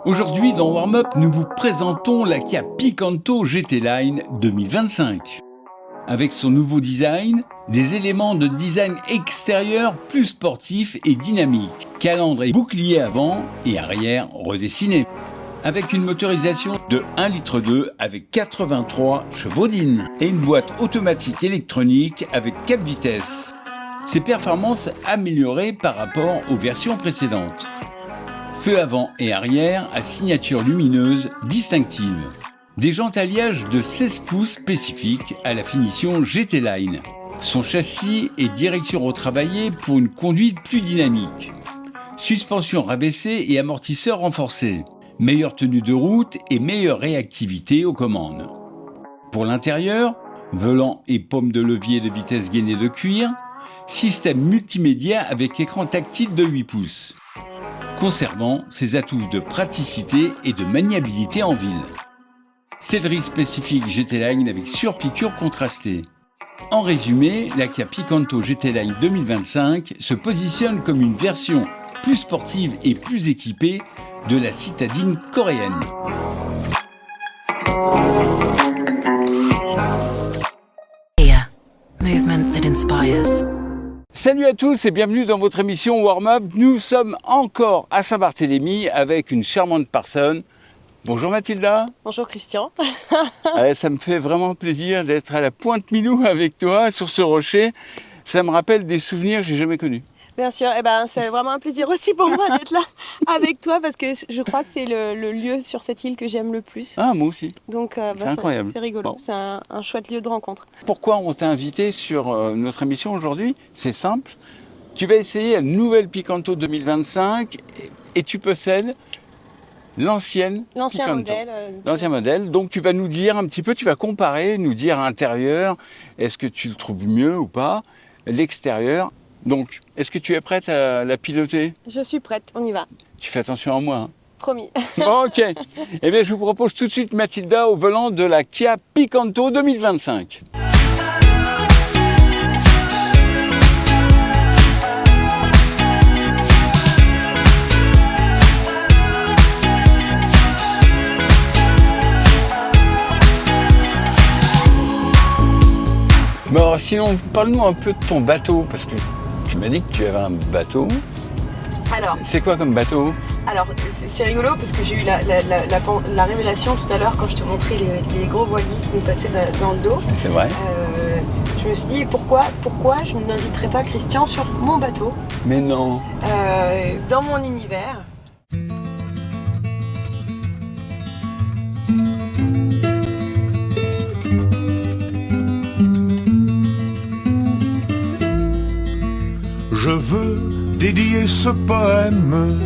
Aujourd'hui, dans Warm Up, nous vous présentons la Kia Picanto GT Line 2025. Avec son nouveau design, des éléments de design extérieur plus sportifs et dynamiques, calandre et bouclier avant et arrière redessinés. Avec une motorisation de 1,2 litre avec 83 chevaux-dîne et une boîte automatique électronique avec 4 vitesses. Ses performances améliorées par rapport aux versions précédentes. Feu avant et arrière à signature lumineuse distinctive. Des jantes alliage de 16 pouces spécifiques à la finition GT Line. Son châssis et direction retravaillés pour une conduite plus dynamique. Suspension rabaissée et amortisseurs renforcés. Meilleure tenue de route et meilleure réactivité aux commandes. Pour l'intérieur, volant et paume de levier de vitesse gainée de cuir, système multimédia avec écran tactile de 8 pouces, conservant ses atouts de praticité et de maniabilité en ville. Céderie spécifique GT Line avec surpiqûre contrastée. En résumé, la Kia Picanto GT Line 2025 se positionne comme une version plus sportive et plus équipée de la citadine coréenne. Kia, movement that inspires. Salut à tous et bienvenue dans votre émission Warm Up. Nous sommes encore à Saint-Barthélemy avec une charmante personne. Bonjour Mathilda. Bonjour Christian. Ça me fait vraiment plaisir d'être à la Pointe-Milou avec toi sur ce rocher. Ça me rappelle des souvenirs que j'ai jamais connus. Bien sûr, c'est vraiment un plaisir aussi pour moi d'être là avec toi parce que je crois que c'est le lieu sur cette île que j'aime le plus. Ah, moi aussi. Donc c'est incroyable. C'est rigolo, Bon. c'est un chouette lieu de rencontre. Pourquoi on t'a invité sur notre émission aujourd'hui? C'est simple. Tu vas essayer la nouvelle Picanto 2025 et tu possèdes l'ancien modèle. L'ancien modèle. Donc tu vas nous dire un petit peu, tu vas comparer, nous dire à l'intérieur, est-ce que tu le trouves mieux ou pas, l'extérieur. Donc, est-ce que tu es prête à la piloter? Je suis prête, on y va. Tu fais attention à moi. Hein. Promis. Bon, ok. Eh bien, je vous propose tout de suite Mathilda au volant de la Kia Picanto 2025. Bon, alors, sinon, parle-nous un peu de ton bateau, parce que tu m'as dit que tu avais un bateau. Alors, c'est quoi comme bateau? Alors c'est rigolo parce que j'ai eu la révélation tout à l'heure quand je te montrais les gros voiliers qui me passaient dans le dos. C'est vrai. Je me suis dit pourquoi je n'inviterais pas Christian sur mon bateau. Mais non. Dans mon univers. Je veux dédier ce poème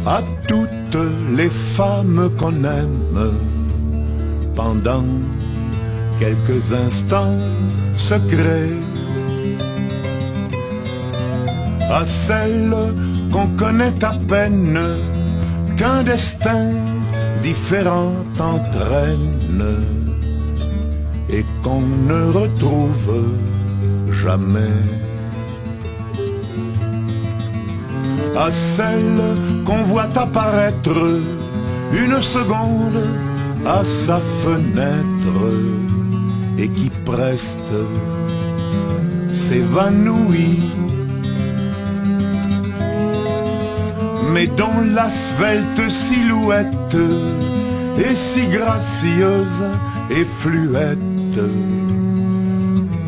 à toutes les femmes qu'on aime pendant quelques instants secrets, à celles qu'on connaît à peine, qu'un destin différent entraîne et qu'on ne retrouve jamais. À celle qu'on voit apparaître une seconde à sa fenêtre et qui preste s'évanouit, mais dont la svelte silhouette est si gracieuse et fluette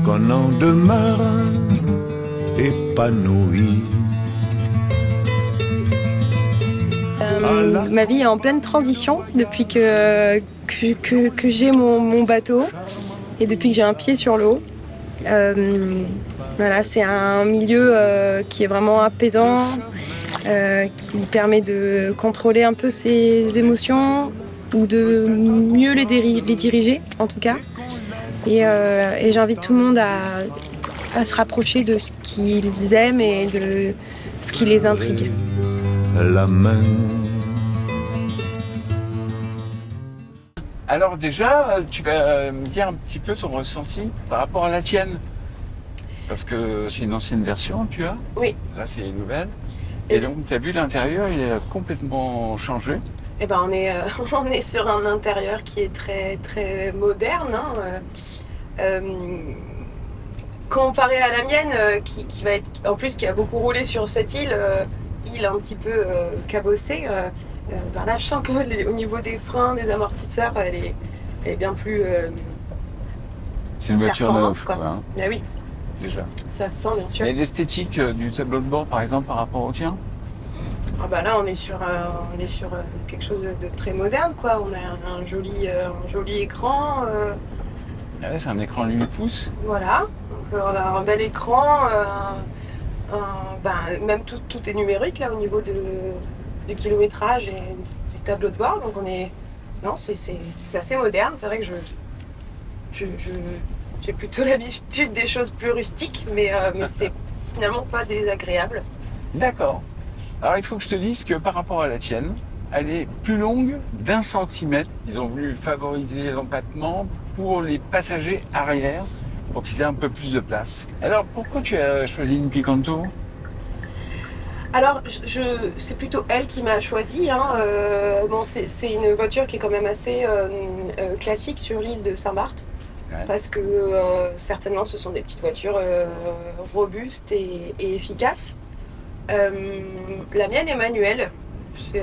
qu'on en demeure épanoui. Ma vie est en pleine transition depuis que j'ai mon bateau et depuis que j'ai un pied sur l'eau. Voilà, c'est un milieu qui est vraiment apaisant, qui permet de contrôler un peu ses émotions ou de mieux les diriger en tout cas. Et j'invite tout le monde à se rapprocher de ce qu'ils aiment et de ce qui les intrigue. La main. Alors déjà, tu vas me dire un petit peu ton ressenti par rapport à la tienne. Parce que c'est une ancienne version, tu as. Oui. Là, c'est une nouvelle. Et donc, tu as vu l'intérieur, il est complètement changé. Eh ben, on est sur un intérieur qui est très, très moderne. Hein. Comparé à la mienne, qui va être, en plus, qui a beaucoup roulé sur cette île un petit peu cabossée. Ben là, je sens que au niveau des freins, des amortisseurs, elle est bien plus C'est une voiture performante, neuve, quoi. quoi, hein, Ah oui, déjà. ça se sent bien sûr. Et l'esthétique du tableau de bord, par exemple, par rapport au tien? Ah bah là, on est sur quelque chose de très moderne, quoi. On a un joli écran. Ah ouais, c'est un écran 8 pouces. Voilà, donc on a un bel écran, même tout est numérique là au niveau du kilométrage et du tableau de bord, donc c'est assez moderne. C'est vrai que j'ai plutôt l'habitude des choses plus rustiques, mais c'est finalement pas désagréable. D'accord. Alors il faut que je te dise que par rapport à la tienne, elle est plus longue d'1 centimètre. Ils ont voulu favoriser l'empattement pour les passagers arrière pour qu'ils aient un peu plus de place. Alors pourquoi tu as choisi une Picanto? Alors, c'est plutôt elle qui m'a choisi. Hein. Bon, c'est une voiture qui est quand même assez classique sur l'île de Saint-Barth. Ouais. Parce que certainement ce sont des petites voitures robustes et efficaces. La mienne est manuelle.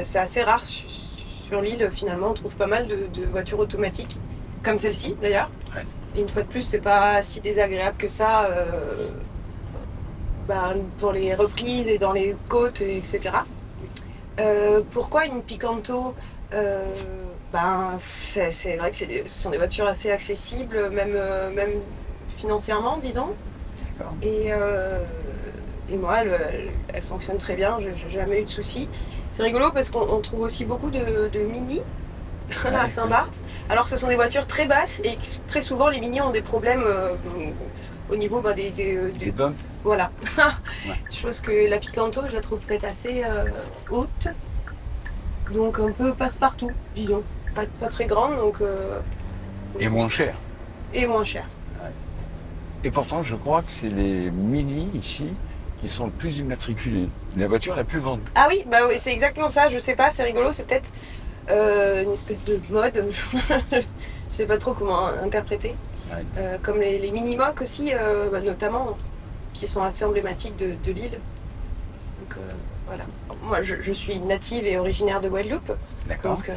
C'est assez rare sur l'île, finalement. On trouve pas mal de voitures automatiques, comme celle-ci d'ailleurs. Ouais. Et une fois de plus, c'est pas si désagréable que ça pour les reprises et dans les côtes, etc. Pourquoi une Picanto? C'est vrai que ce sont des voitures assez accessibles, même financièrement, disons. D'accord. Et moi, elle fonctionne très bien, j'ai jamais eu de soucis. C'est rigolo parce qu'on trouve aussi beaucoup de Mini à Saint-Barth. Alors ce sont des voitures très basses et très souvent les Mini ont des problèmes au niveau Des bumps. Voilà. Ouais. Chose que la Picanto, je la trouve peut-être assez haute. Donc un peu passe-partout, disons. Pas très grande, donc... Et moins cher. Et moins cher. Et pourtant, je crois que c'est les Mini ici qui sont le plus immatriculés. La voiture la plus vendue. Ah oui, bah oui, c'est exactement ça. Je sais pas, c'est rigolo. C'est peut-être une espèce de mode. Je sais pas trop comment interpréter. Ouais. Comme les mini-mocs aussi, notamment, qui sont assez emblématiques de l'île. Donc voilà. Moi, je suis native et originaire de Guadeloupe, D'accord. donc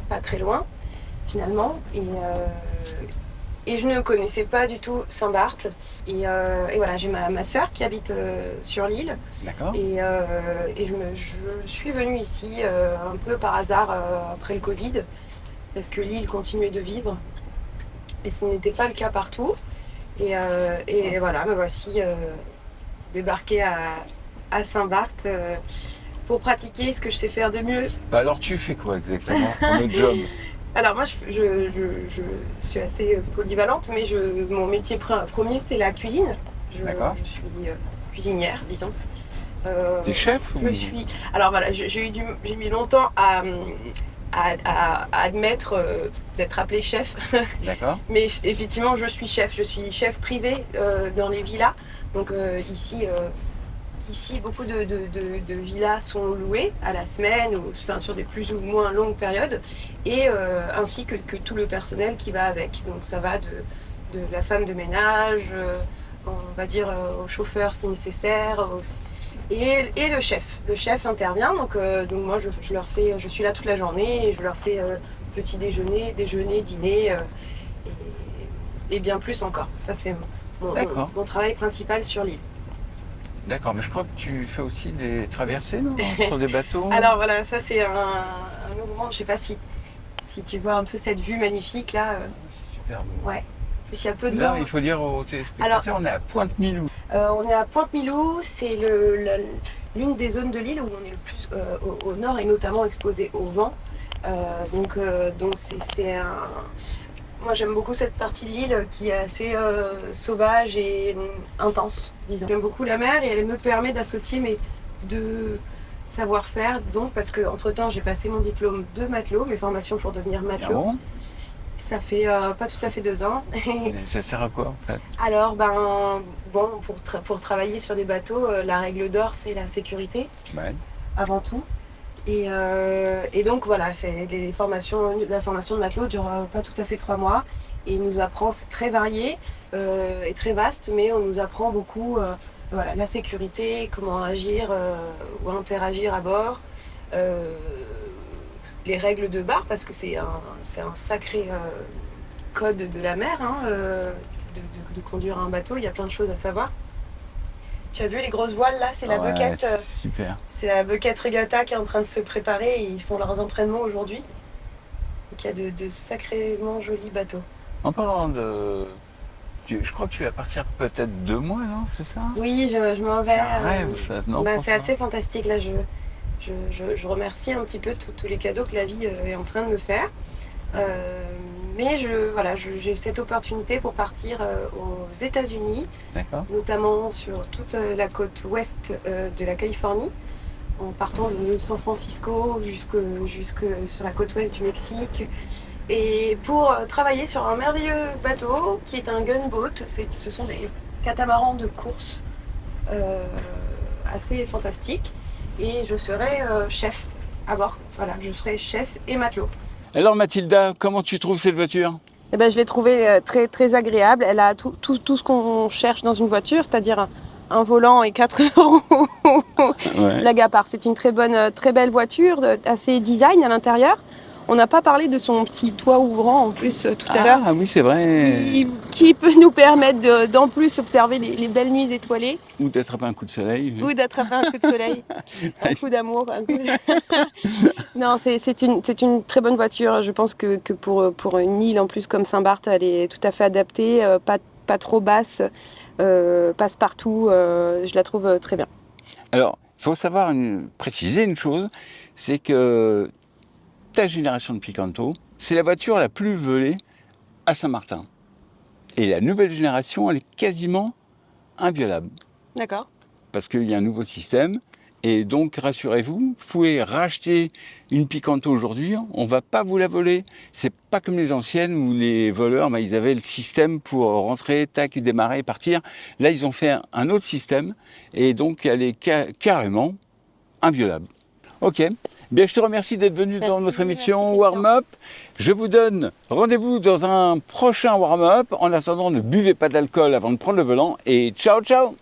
pas très loin finalement. Et je ne connaissais pas du tout Saint-Barth. Et voilà, j'ai ma sœur qui habite sur l'île. D'accord. Et je suis venue ici un peu par hasard après le Covid, parce que l'île continuait de vivre. Et ce n'était pas le cas partout. Et voilà, me voici débarquée à Saint-Barth pour pratiquer ce que je sais faire de mieux. Bah alors tu fais quoi exactement pour le job? Alors moi, je suis assez polyvalente, mais mon métier premier, c'est la cuisine. D'accord. Je suis cuisinière, disons. T'es chef ou... Je suis. Alors voilà, j'ai mis longtemps à admettre d'être appelée chef. D'accord. Mais effectivement, je suis chef privé dans les villas. Donc ici, beaucoup de villas sont louées à la semaine, sur des plus ou moins longues périodes, et ainsi que tout le personnel qui va avec. Donc ça va de la femme de ménage, on va dire au chauffeur si nécessaire, et le chef. Le chef intervient, donc moi je suis là toute la journée et je leur fais petit déjeuner, dîner et bien plus encore. Ça c'est mon travail principal sur l'île. D'accord, mais je crois que tu fais aussi des traversées, non? Sur des bateaux. Alors voilà, ça c'est un mouvement, je sais pas si tu vois un peu cette vue magnifique là. Super beau. Ouais. Parce qu'il y a peu de Là, vent. il faut dire aux téléspectateurs, on est à Pointe-Milou. On est à Pointe-Milou, c'est l'une des zones de l'île où on est le plus au nord et notamment exposé au vent. Donc c'est un... Moi j'aime beaucoup cette partie de l'île qui est assez sauvage et intense, disons. J'aime beaucoup la mer et elle me permet d'associer mes deux savoir-faire, donc parce que entre temps j'ai passé mon diplôme de matelot, mes formations pour devenir matelot. Ah bon? Ça fait pas tout à fait 2 ans. Ça sert à quoi en fait? Alors, bon, pour travailler sur des bateaux, la règle d'or, c'est la sécurité, Ouais. avant tout. Et donc, voilà, la formation de matelot dure pas tout à fait 3 mois. Et il nous apprend, c'est très varié et très vaste, mais on nous apprend beaucoup voilà, la sécurité, comment agir ou interagir à bord. Les règles de bar, parce que c'est un sacré code de la mer, hein, de conduire un bateau, il y a plein de choses à savoir. Tu as vu les grosses voiles là, c'est la Ouais, Bucket, c'est super. c'est la Bucket Regatta qui est en train de se préparer et ils font leurs entraînements aujourd'hui. Donc il y a de sacrément jolis bateaux. En parlant de... Je crois que tu vas partir peut-être 2 mois, non? C'est ça? Oui, je m'en vais. C'est un rêve, ça, non? C'est assez fantastique là. Je remercie un petit peu tous les cadeaux que la vie est en train de me faire. Mais j'ai cette opportunité pour partir aux États-Unis, D'accord. notamment sur toute la côte ouest de la Californie, en partant de San Francisco jusque sur la côte ouest du Mexique. Et pour travailler sur un merveilleux bateau qui est un gunboat. Ce sont des catamarans de course assez fantastiques. Et je serai chef à bord. Voilà, je serai chef et matelot. Alors Mathilda, comment tu trouves cette voiture? Eh ben, je l'ai trouvée très, très agréable. Elle a tout ce qu'on cherche dans une voiture, c'est-à-dire un volant et 4 roues. Ouais. Blague à part, c'est une très belle voiture, assez design à l'intérieur. On n'a pas parlé de son petit toit ouvrant en plus tout à l'heure. Ah oui, c'est vrai. Qui peut nous permettre d'en plus observer les belles nuits étoilées. Ou d'attraper un coup de soleil. Ou d'attraper un coup de soleil, un coup d'amour. Non, c'est une très bonne voiture. Je pense que pour une île en plus comme Saint-Barth, elle est tout à fait adaptée, pas trop basse, passe partout. Je la trouve très bien. Alors, il faut préciser une chose, c'est que ta génération de Picanto, c'est la voiture la plus volée à Saint-Martin. Et la nouvelle génération, elle est quasiment inviolable. D'accord. Parce qu'il y a un nouveau système. Et donc, rassurez-vous, vous pouvez racheter une Picanto aujourd'hui, on ne va pas vous la voler. C'est pas comme les anciennes où les voleurs, ils avaient le système pour rentrer, tac, démarrer, partir. Là, ils ont fait un autre système et donc elle est carrément inviolable. Ok, bien, je te remercie d'être venu dans notre émission Warm-Up. Je vous donne rendez-vous dans un prochain Warm-Up. En attendant, ne buvez pas d'alcool avant de prendre le volant et ciao, ciao!